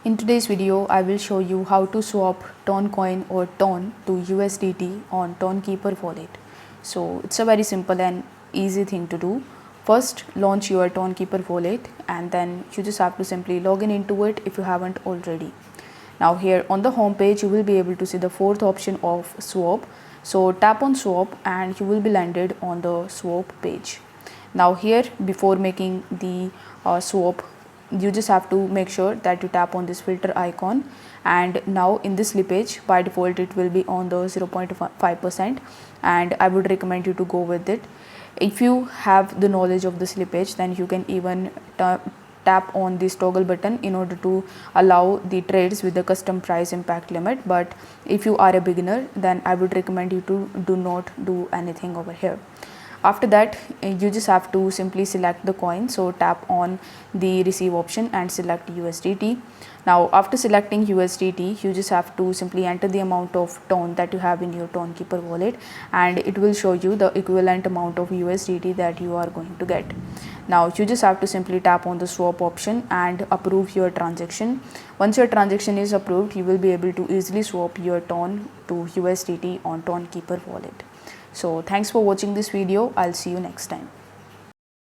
In today's video, I will show you how to swap Toncoin or TON to USDT on Tonkeeper Wallet. So it's a very simple and easy thing to do. First, launch your Tonkeeper Wallet and then you just have to simply log in into it if you haven't already. Now here on the home page, you will be able to see the fourth option of swap. So tap on swap and you will be landed on the swap page. Now here, before making the swap, you just have to make sure that you tap on this filter icon, and now in this slippage by default it will be on the 0.5%, and I would recommend you to go with it. If you have the knowledge of the slippage, then you can even tap on this toggle button in order to allow the trades with the custom price impact limit. But if you are a beginner, then I would recommend you to do not do anything over here. After that, you just have to simply select the coin. So tap on the receive option and select USDT. Now after selecting USDT, you just have to simply enter the amount of TON that you have in your Tonkeeper wallet, and it will show you the equivalent amount of USDT that you are going to get. Now you just have to simply tap on the swap option and approve your transaction. Once your transaction is approved, you will be able to easily swap your TON to USDT on Tonkeeper wallet. So thanks for watching this video. I'll see you next time.